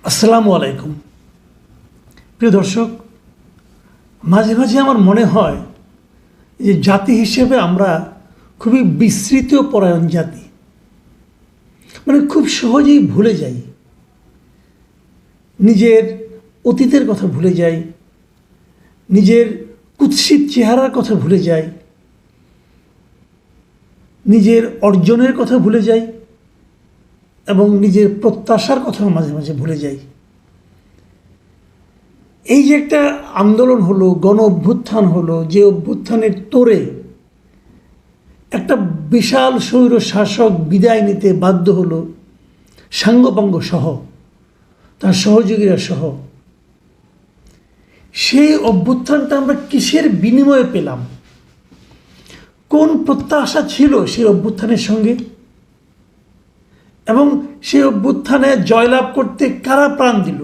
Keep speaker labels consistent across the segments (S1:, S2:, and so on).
S1: আসসালামু আলাইকুম। প্রিয় দর্শক, মাঝে মাঝে আমার মনে হয় যে জাতি হিসেবে আমরা খুবই বিস্মৃত পরায়ণ জাতি। খুব সহজেই ভুলে যাই, নিজের অতীতের কথা ভুলে যাই, নিজের কুৎসিত চেহারার কথা ভুলে যাই, নিজের অর্জনের কথা ভুলে যাই এবং নিজের প্রত্যাশার কথাও মাঝে মাঝে ভুলে যাই। এই যে একটা আন্দোলন হলো, গণ অভ্যুত্থান হলো, যে অভ্যুত্থানের তোড়ে একটা বিশাল স্বৈর শাসক বিদায় নিতে বাধ্য হলো, সাঙ্গপাঙ্গ সহ, তার সহযোগীরা সহ। সেই অভ্যুত্থানটা আমরা কিসের বিনিময়ে পেলাম? কোন প্রত্যাশা ছিল সেই অভ্যুত্থানের সঙ্গে? এবং সেই অভ্যুত্থানে জয়লাভ করতে কারা প্রাণ দিল?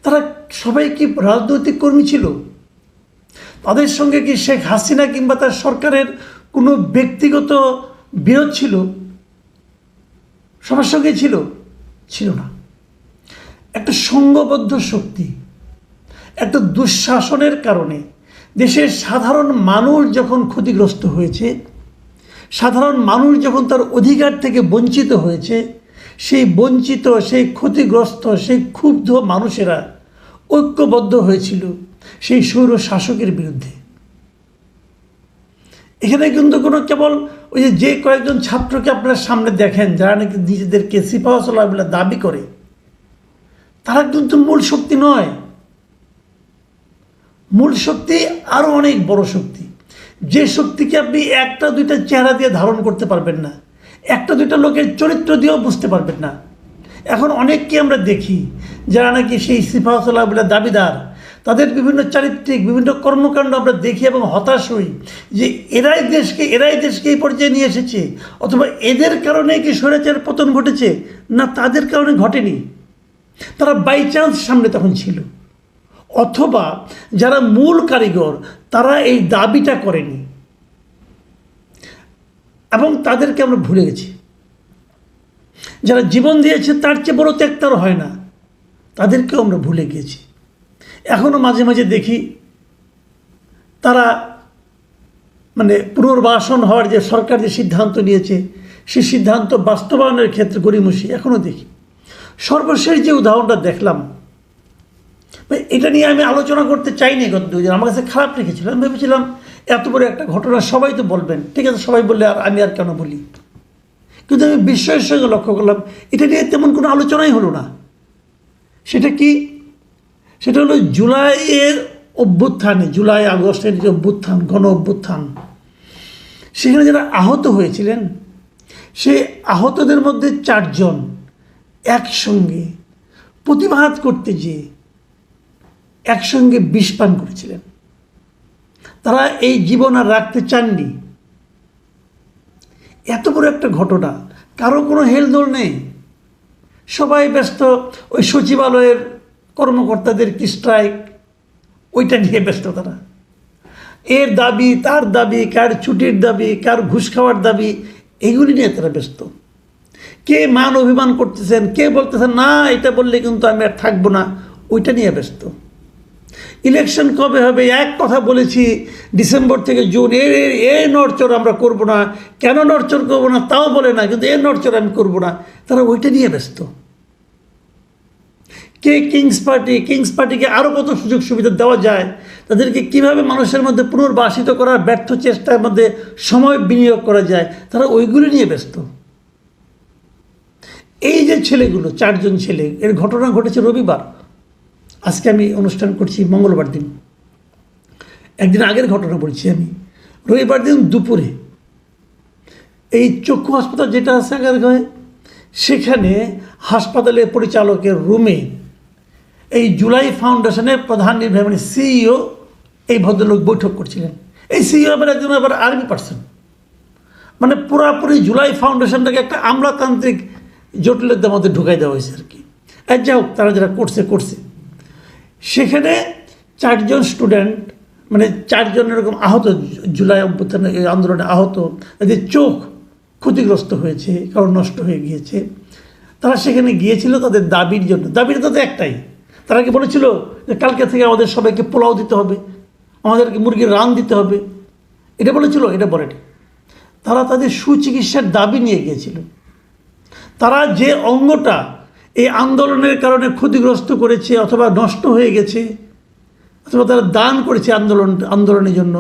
S1: তারা সবাই কি রাজনৈতিক কর্মী ছিল? তাদের সঙ্গে কি শেখ হাসিনা কিংবা তার সরকারের কোনো ব্যক্তিগত বিরোধ ছিল? সবার সঙ্গে ছিল না। একটা সংঘবদ্ধ শক্তি, একটা দুঃশাসনের কারণে দেশের সাধারণ মানুষ যখন ক্ষতিগ্রস্ত হয়েছে, সাধারণ মানুষ যখন তার অধিকার থেকে বঞ্চিত হয়েছে, সেই বঞ্চিত, সেই ক্ষতিগ্রস্ত, সেই ক্ষুব্ধ মানুষেরা ঐক্যবদ্ধ হয়েছিল সেই স্বৈর শাসকের বিরুদ্ধে। এখানে কিন্তু কোনো কেবল ওই যে কয়েকজন ছাত্রকে আপনারা সামনে দেখেন যারা নাকি নিজেদেরকে সিপাহ সালাহ বলে দাবি করে, তারা কিন্তু মূল শক্তি নয়। মূল শক্তি আরও অনেক বড় শক্তি, যে শক্তিকে আপনি একটা দুইটা চেহারা দিয়ে ধারণ করতে পারবেন না, একটা দুইটা লোকের চরিত্র দিয়েও বুঝতে পারবেন না। এখন অনেককে আমরা দেখি যারা নাকি সেই সিপাহ সালাহ বলে দাবিদার, তাদের বিভিন্ন চারিত্রিক বিভিন্ন কর্মকাণ্ড আমরা দেখি এবং হতাশ হই যে এরাই দেশকে এই পর্যায়ে নিয়ে এসেছে, অথবা এদের কারণে কি স্বৈরাচারের পতন ঘটেছে? না, তাদের কারণে ঘটেনি, তারা বাই চান্স সামনে তখন ছিল, অথবা যারা মূল কারিগর তারা এই দাবিটা করেনি এবং তাদেরকে আমরা ভুলে গেছি। যারা জীবন দিয়েছে তার চেয়ে বড় ত্যাগ তার হয় না, তাদেরকেও আমরা ভুলে গিয়েছি। এখনও মাঝে মাঝে দেখি তারা পুনর্বাসন হওয়ার যে সরকার যে সিদ্ধান্ত নিয়েছে, সেই সিদ্ধান্ত বাস্তবায়নের ক্ষেত্রে গড়িমসি এখনও দেখি। সর্বশেষ যে উদাহরণটা দেখলাম, এটা নিয়ে আমি আলোচনা করতে চাইনি গত 2 দিন, আমার কাছে খারাপ লেগেছিল। আমি ভেবেছিলাম এত বড় একটা ঘটনা সবাই তো বলবেন, ঠিক আছে, সবাই বললে আমি আর কেন বলি। কিন্তু আমি বিস্ময়ের সঙ্গে লক্ষ্য করলাম এটা নিয়ে তেমন কোনো আলোচনাই হলো না। সেটা কি? সেটা হলো জুলাইয়ের অভ্যুত্থানে, জুলাই আগস্টের যে অভ্যুত্থান, গণ অভ্যুত্থান, সেখানে যারা আহত হয়েছিলেন, সেই আহতদের মধ্যে 4 জন একসঙ্গে প্রতিবাদ করতে যেয়ে একসঙ্গে বিষ পান করেছিলেন। তারা এই জীবন আর রাখতে চাননি। এত বড় একটা ঘটনা, কারো কোনো হেলদোল নেই, সবাই ব্যস্ত ওই সচিবালয়ের কর্মকর্তাদের কি স্ট্রাইক, ওইটা নিয়ে ব্যস্ত। তারা এর দাবি, তার দাবি, কার ছুটির দাবি, কার ঘুষ খাওয়ার দাবি, এগুলি নিয়ে তারা ব্যস্ত। কে মান অভিমান করতেছেন, কে বলতেছেন না এটা বললে কিন্তু আমি আর থাকবো না, ওইটা নিয়ে ব্যস্ত। ইলেকশন কবে হবে, এক কথা বলেছি ডিসেম্বর থেকে জুন, এর নড়চড় আমরা করব না, কেন নড়চড় করবো না তাও বলে না, কিন্তু এর নড়চড় আমি করবো না, তারা ওইটা নিয়ে ব্যস্ত। কে কিংস পার্টিকে আরও কত সুযোগ সুবিধা দেওয়া যায়, তাদেরকে কিভাবে মানুষের মধ্যে পুনর্বাসিত করার ব্যর্থ চেষ্টার মধ্যে সময় বিনিয়োগ করা যায়, তারা ওইগুলি নিয়ে ব্যস্ত। এই যে ছেলেগুলো, 4 জন ছেলে, এর ঘটনা ঘটেছে রবিবার, আজকে আমি অনুষ্ঠান করছি মঙ্গলবার দিন, একদিন আগের ঘটনা বলছি আমি। রবিবার দিন দুপুরে এই চক্ষু হাসপাতাল যেটা আছে আগারগাঁয়ে, সেখানে হাসপাতালের পরিচালকের রুমে এই জুলাই ফাউন্ডেশনের প্রধান নির্বাহী সিইও এই ভদ্রলোক বৈঠক করছিলেন। এই সিইও আবার একজন আর্মি পার্সন, পুরাপুরি জুলাই ফাউন্ডেশনটাকে একটা আমলাতান্ত্রিক জটিলতার মধ্যে ঢুকাই দেওয়া হয়েছে আর কি। আর যাই হোক, তারা যারা করছে সেখানে 4 জন স্টুডেন্ট, 4 জন এরকম আহত, জুলাই অভ্যুত্থানের এই আন্দোলনে আহত, এদের চোখ ক্ষতিগ্রস্ত হয়েছে, কারণ নষ্ট হয়ে গিয়েছে, তারা সেখানে গিয়েছিল তাদের দাবির জন্য। দাবিটা তাদের একটাই, তারা কি বলেছিল যে কালকে থেকে আমাদের সবাইকে পোলাও দিতে হবে, আমাদেরকে মুরগির রান দিতে হবে, এটা বলেছিল? এটা বলেনি। তারা তাদের সুচিকিৎসার দাবি নিয়ে গিয়েছিল। তারা যে অঙ্গটা এই আন্দোলনের কারণে ক্ষতিগ্রস্ত করেছে অথবা নষ্ট হয়ে গেছে অথবা তারা দান করেছে আন্দোলনের জন্য,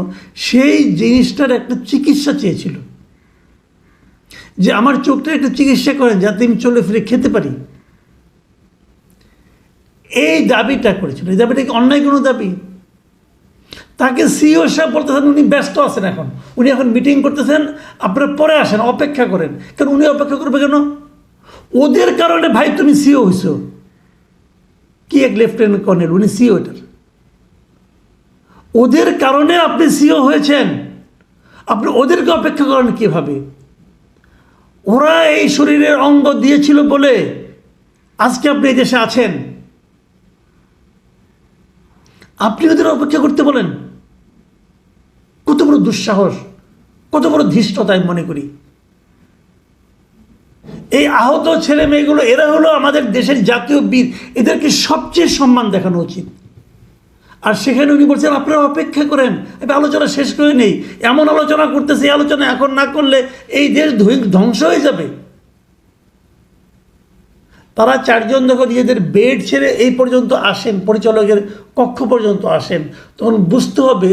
S1: সেই জিনিসটার একটা চিকিৎসা চেয়েছিল, যে আমার চোখটা একটা চিকিৎসা করেন যাতে আমি চলে ফিরে খেতে পারি। এই দাবিটা করেছিল। এই দাবিটা কি অন্যায় কোনো দাবি? তাকে সিইও সাহেব বলতেছেন উনি ব্যস্ত আছেন, উনি এখন মিটিং করতেছেন, আপনারা পরে আসেন, অপেক্ষা করেন। কেন উনি অপেক্ষা করবে কেন? ওদের কারণে ভাই তুমি সিইও হইছ, কি এক লেফটেন্যান্ট কর্নেল, উনি সিইও। এটার ওদের কারণে আপনি সিইও হয়েছেন, আপনি ওদেরকে অপেক্ষা করেন কীভাবে? ওরা এই শরীরের অঙ্গ দিয়েছিল বলে আজকে আপনি এই দেশে আছেন, আপনি ওদের অপেক্ষা করতে বলেন? কত বড় দুঃসাহস, কত বড় ধৃষ্টতা আমি মনে করি। এই আহত ছেলে মেয়েগুলো, এরা হলো আমাদের দেশের জাতীয় বীর, এদেরকে সবচেয়ে সম্মান দেখানো উচিত। আর সেখানে উনি বলছেন আপনারা অপেক্ষা করেন, আমি আলোচনা শেষ করে নেই। এমন আলোচনা করতেছে, এই আলোচনা এখন না করলে এই দেশ ধ্বংস হয়ে যাবে। তারা চারজন যখন নিজেদের বেড ছেড়ে এই পর্যন্ত আসেন, পরিচালকের কক্ষ পর্যন্ত আসেন, তখন বুঝতে হবে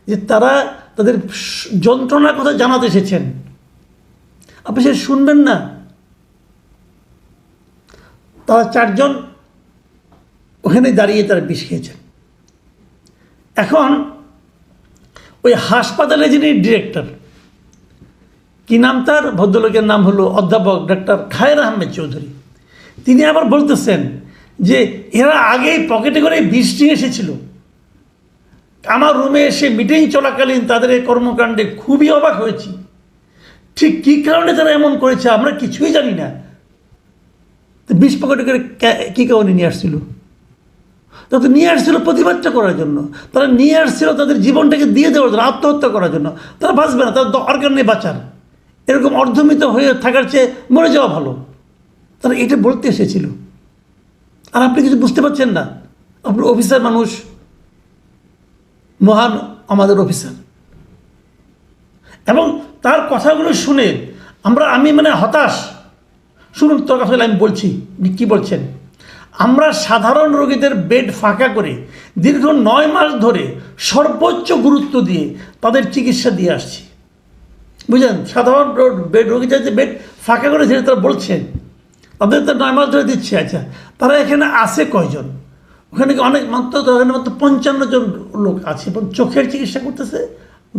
S1: যে তারা তাদের যন্ত্রণার কথা জানাতে এসেছেন। আপনি সে শুনবেন না? তারা চারজন ওখানে দাঁড়িয়ে তারা বিষ খেয়েছেন। এখন ওই হাসপাতালে যিনি ডিরেক্টর, কি নাম তার, ভদ্রলোকের নাম হলো অধ্যাপক ডাক্তার খায়ের আহমেদ চৌধুরী, তিনি আবার বলতেছেন যে এরা আগেই পকেটে করে বিষ নিয়ে এসেছিল। আমার রুমে এসে মিটিং চলাকালীন তাদের এই কর্মকাণ্ডে খুবই অবাক হয়েছি। ঠিক কী কারণে তারা এমন করেছে আমরা কিছুই জানি না। বিষ পকেটে করে কী কারণে নিয়ে আসছিল? তারা তো নিয়ে আসছিল প্রতিবাদটা করার জন্য, তারা নিয়ে আসছিল তাদের জীবনটাকে দিয়ে দেওয়ার জন্য, আত্মহত্যা করার জন্য। তারা বাঁচবে না, তার দরকার নেই বাঁচার, এরকম অর্ধমিত হয়ে থাকার চেয়ে মরে যাওয়া ভালো। তারা এটা বলতে এসেছিল, আর আপনি কিছু বুঝতে পারছেন না। আপনার অফিসার মানুষ, মহান আমাদের অফিসার, এবং তার কথাগুলো শুনে আমি হতাশ। শুনুন তোর কথা আমি বলছি, কি বলছেন? আমরা সাধারণ রোগীদের বেড ফাঁকা করে দীর্ঘ 9 মাস ধরে সর্বোচ্চ গুরুত্ব দিয়ে তাদের চিকিৎসা দিয়ে আসছি, বুঝলেন? সাধারণ রোগীদের যে বেড ফাঁকা করে যেটা তারা বলছেন, তাদের তো 9 মাস ধরে দিচ্ছে। আচ্ছা, তারা এখানে আছে কয়জন? ওখানে অনেক মাত্র 55 জন লোক আছে, এবং চোখের চিকিৎসা করতেছে,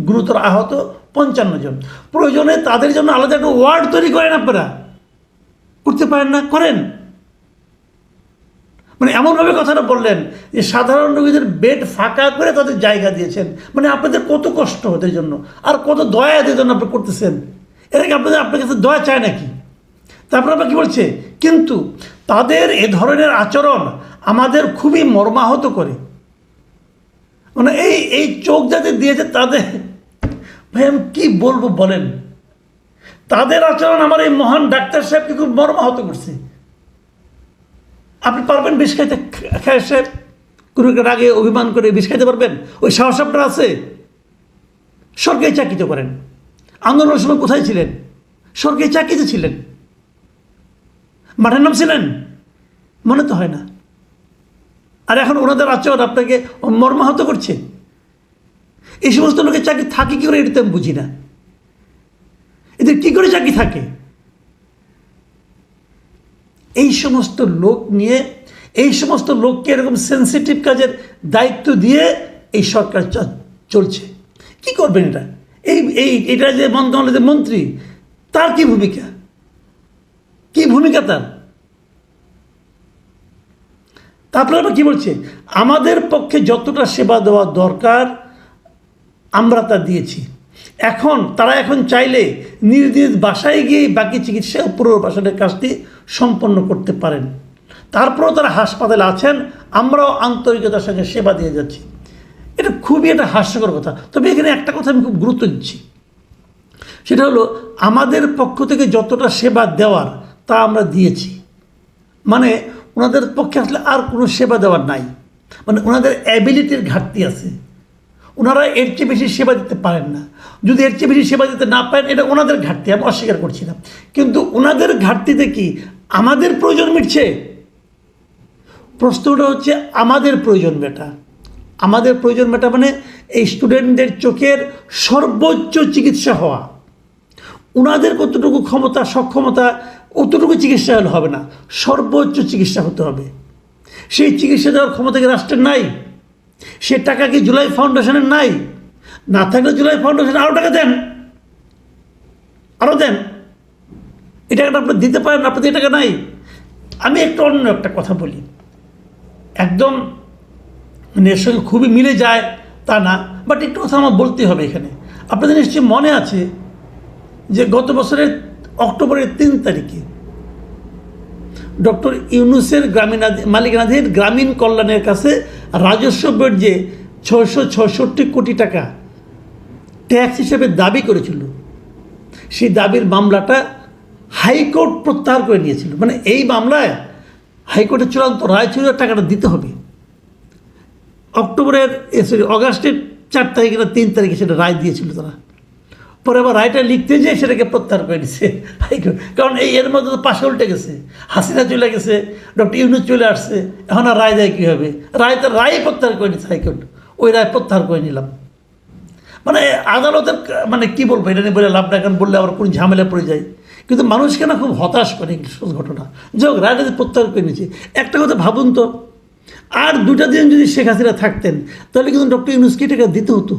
S1: গুরুতর আহত 55 জন। প্রয়োজনে তাদের জন্য আলাদা একটা ওয়ার্ড তৈরি করেন, আপনারা করতে পারেন না? করেন। এমনভাবে কথাটা বললেন যে সাধারণ রোগীদের বেড ফাঁকা করে তাদের জায়গা দিয়েছেন। আপনাদের কত কষ্ট ওদের জন্য, আর কত দয়া এদের জন্য আপনি করতেছেন। এরা কি আপনার কাছে দয়া চায় নাকি? তারপর আপনার কি বলছে, কিন্তু তাদের এ ধরনের আচরণ আমাদের খুবই মর্মাহত করে। এই চোখ যাদের দিয়েছে তাদের, ভাই আমি কি বলবো বলেন, তাদের আচরণ আমার এই মহান ডাক্তার সাহেবকে খুব মর্মাহত করছে। আপনি পারবেন বিষ খাইতে? খায়ের সাহেব কোনো আগে অভিমান করে বিষ খাইতে পারবেন? ওই সাহস আপনার আছে? সরকারি চাকরিতে করেন, আন্দোলনের সময় কোথায় ছিলেন? সরকারি চাকরিতে ছিলেন, মাঠের নাম ছিলেন, মনে তো হয় না। আর এখন ওনাদের আচরণ আপনাকে মর্মাহত করছে। এই সমস্ত লোকের চাকরি থাকে কী করে, এটা তো আমি বুঝি না। এদের কী করে চাকরি থাকে? এই সমস্ত লোক নিয়ে, এই সমস্ত লোককে এরকম সেন্সিটিভ কাজের দায়িত্ব দিয়ে এই সরকার চলছে। কি করবেন এটা? এটা যে মন্ত্রণালয়ের মন্ত্রী, তার কি ভূমিকা? কি ভূমিকা তার? তারপরে আবার কি বলছে, আমাদের পক্ষে যতটা সেবা দেওয়া দরকার আমরা তা দিয়েছি। তারা এখন চাইলে নিজ নিজ বাসায় গিয়ে বাকি চিকিৎসা পুনর্বাসনের কাজটি সম্পন্ন করতে পারেন। তারপরেও তারা হাসপাতালে আছেন, আমরাও আন্তরিকতার সঙ্গে সেবা দিয়ে যাচ্ছি। এটা খুবই একটা হাস্যকর কথা। তবে এখানে একটা কথা আমি খুব গুরুত্ব দিচ্ছি, সেটা হলো আমাদের পক্ষ থেকে যতটা সেবা দেওয়ার তা আমরা দিয়েছি। মানে ওনাদের পক্ষে আসলে আর কোনো সেবা দেওয়ার নাই, মানে ওনাদের অ্যাবিলিটির ঘাটতি আছে, ওনারা এর চেয়ে বেশি সেবা দিতে পারেন না। যদি এর চেয়ে বেশি সেবা দিতে না পারেন এটা ওনাদের ঘাটতি, আমি অস্বীকার করছি না, কিন্তু ওনাদের ঘাটতিতে কি আমাদের প্রয়োজন মিটছে? প্রশ্নটা হচ্ছে আমাদের প্রয়োজন মেটা, আমাদের প্রয়োজন মেটা মানে এই স্টুডেন্টদের চোখের সর্বোচ্চ চিকিৎসা হওয়া। ওনাদের কতটুকু ক্ষমতা সক্ষমতা অতটুকু চিকিৎসা হলে হবে না, সর্বোচ্চ চিকিৎসা হতে হবে। সেই চিকিৎসা দেওয়ার ক্ষমতা কি রাষ্ট্রের নাই? সে টাকা কি জুলাই ফাউন্ডেশনের নাই? না থাকলে জুলাই ফাউন্ডেশন আরও টাকা দেন, আরও দেন। এই টাকাটা আপনি দিতে পারেন, আপনাদের এই টাকা নাই। আমি একটু অন্য একটা কথা বলি, একদম মানে এর সঙ্গে খুবই মিলে যায় তা না, বাট একটু কথা আমার বলতেই হবে এখানে। আপনাদের নিশ্চয়ই মনে আছে যে গত বছরের অক্টোবরের ৩ তারিখে ডক্টর ইউনূসের মালিকানাধীন গ্রামীণ কল্যাণের কাছে রাজস্ব বোর্ড যে 666 কোটি টাকা ট্যাক্স হিসেবে দাবি করেছিল, সেই দাবির মামলাটা হাইকোর্ট প্রত্যাহার করে নিয়েছিল। মানে এই মামলায় হাইকোর্টের চূড়ান্ত রায় ছিল টাকাটা দিতে হবে। অগাস্টের 4 তারিখে না 3 তারিখে সেটা রায় দিয়েছিল তারা। পরে আবার রায়টা লিখতে যেয়ে সেটাকে প্রত্যাহার করে নিচ্ছে হাইকোর্ট, কারণ এর মধ্যে তো পাশে উল্টে গেছে, হাসিনা চলে গেছে, ডক্টর ইউনূস চলে আসছে, এখন আর রায় দেয় কীভাবে? রায় প্রত্যাহার করে নিচ্ছে হাইকোর্ট, ওই রায় প্রত্যাহার করে নিলাম। মানে আদালতের মানে কী বলবো, এটা নিয়ে বলে লাভ না, কারণ বললে আবার কোনো ঝামেলা পড়ে যায়। কিন্তু মানুষকে না খুব হতাশ করে এগুলো ঘটনা। যাই রায়টা প্রত্যাহার করে নিয়েছি। একটা কথা ভাবুন তো, আর 2টা দিন যদি শেখ হাসিনা থাকতেন তাহলে কিন্তু ডক্টর ইউনূসকে টাকা দিতে হতো।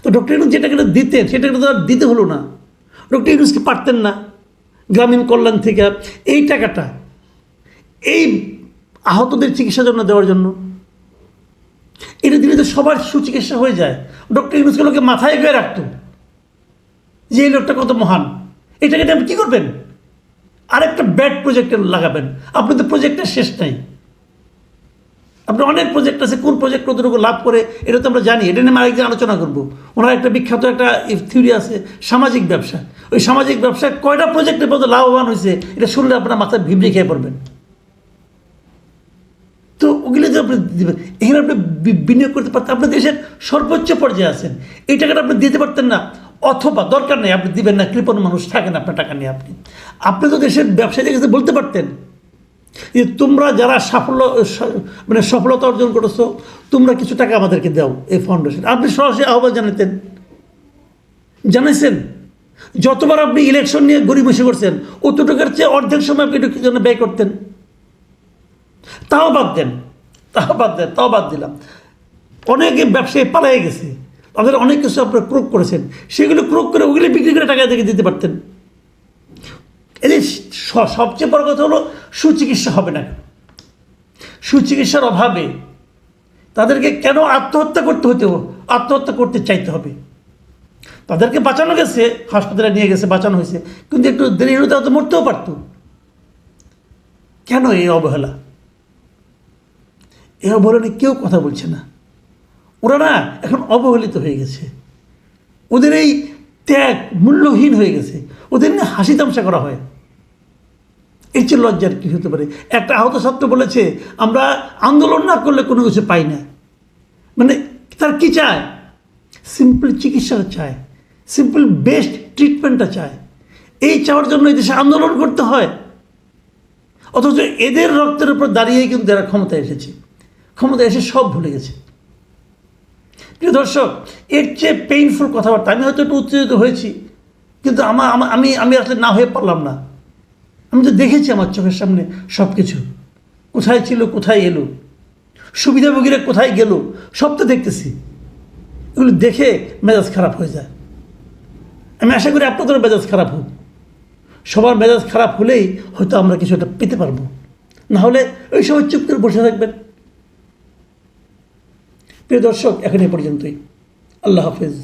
S1: তো ডক্টর ইউনূস যে টাকাটা দিতেন সেটাকে তো আর দিতে হলো না। ডক্টর ইউনূসকে পারতেন না গ্রামীণ কল্যাণ থেকে এই টাকাটা এই আহতদের চিকিৎসার জন্য দেওয়ার জন্য? এটা দিলে তো সবার সুচিকিৎসা হয়ে যায়। ডক্টর ইউনূসকে লোকে মাথায় গিয়ে রাখতো যে এই লোকটা কত মহান। এই টাকাটা আপনি কী করবেন? আরেকটা ব্যাড প্রজেক্টে লাগাবেন। আপনি তো প্রজেক্টের শেষ নাই, আপনার অনেক প্রজেক্ট আছে, কোন প্রজেক্ট কতটুকু লাভ করে এটা তো আমরা জানি, এটা নিয়ে আরেকদিন আলোচনা করবো। ওনার একটা বিখ্যাত একটা থিওরি আছে সামাজিক ব্যবসা, ওই সামাজিক ব্যবসায় কয়টা প্রজেক্টের মধ্যে লাভবান হয়েছে এটা শুনলে আপনার মাথায় ভিবড়ে খেয়ে পড়বেন। তো ওগুলো যে আপনি দেবেন, এখানে আপনি বিনিয়োগ করতে পারতেন, আপনার দেশের সর্বোচ্চ পর্যায়ে আছেন, এই টাকাটা আপনি দিতে পারতেন না, অথবা দরকার নেই আপনি দিবেন না, কৃপণ মানুষ থাকেন আপনার টাকা নিয়ে। আপনি তো দেশের ব্যবসায়ীদের কাছে বলতে পারতেন যে তোমরা যারা সফলতা অর্জন করেছো তোমরা কিছু টাকা আমাদেরকে দাও এই ফাউন্ডেশন। আপনি সরাসরি আহ্বান জানাইছেন। যতবার আপনি ইলেকশন নিয়ে গড়িমসি করছেন অতটুকুর চেয়ে অর্ধেক সময় আপনি একটু জন্য ব্যয় করতেন। তাও বাদ দিলাম। অনেকে ব্যবসায়ী পালাই গেছে, তাদের অনেক কিছু আপনারা ক্রোক করেছেন, সেগুলো ক্রোক করে ওগুলো বিক্রি করে টাকা থেকে দিতে পারতেন। এই সবচেয়ে বড় কথা হলো সুচিকিৎসা হবে না। সুচিকিৎসার অভাবে তাদেরকে কেন আত্মহত্যা করতে চাইতে হবে? তাদেরকে বাঁচানো গেছে, হাসপাতালে নিয়ে গেছে, বাঁচানো হয়েছে, কিন্তু একটু দেরি হলে তারা তো মরতেও পারত। কেন এই অবহেলা? এই অবহেলা নিয়ে কেউ কথা বলছে না। ওরা না এখন অবহেলিত হয়ে গেছে, ওদের এই ত্যাগ মূল্যহীন হয়ে গেছে, ওদের নিয়ে হাসি তামসা করা হয়। এর চেয়ে লজ্জার কী হতে পারে? একটা আহত ছাত্র বলেছে আমরা আন্দোলন না করলে কোনো কিছু পাই না। মানে তার কি চায়? সিম্পল চিকিৎসাটা চায়, সিম্পল বেস্ট ট্রিটমেন্টটা চায়। এই চাওয়ার জন্য এই দেশে আন্দোলন করতে হয়, অথচ এদের রক্তের উপর দাঁড়িয়েই কিন্তু এরা ক্ষমতায় এসেছে, ক্ষমতায় এসে সব ভুলে গেছে। প্রিয় দর্শক, এর চেয়ে পেইনফুল কথাবার্তা, আমি হয়তো একটু উত্তেজিত হয়েছি, কিন্তু আমি আসলে না হয়ে পারলাম না। আমি তো দেখেছি আমার চোখের সামনে সব কিছু, কোথায় ছিল কোথায় এলো, সুবিধাভোগীরা কোথায় গেল, সব তো দেখতেছি। এগুলো দেখে মেজাজ খারাপ হয়ে যায়। আমি আশা করি আপনাদেরও মেজাজ খারাপ হোক। সবার মেজাজ খারাপ হলেই হয়তো আমরা কিছু একটা পেতে পারবো, না হলে ওই সময় চুপ করে বসে থাকবেন। প্রিয় দর্শক, এখন এই পর্যন্তই। আল্লাহ হাফেজ।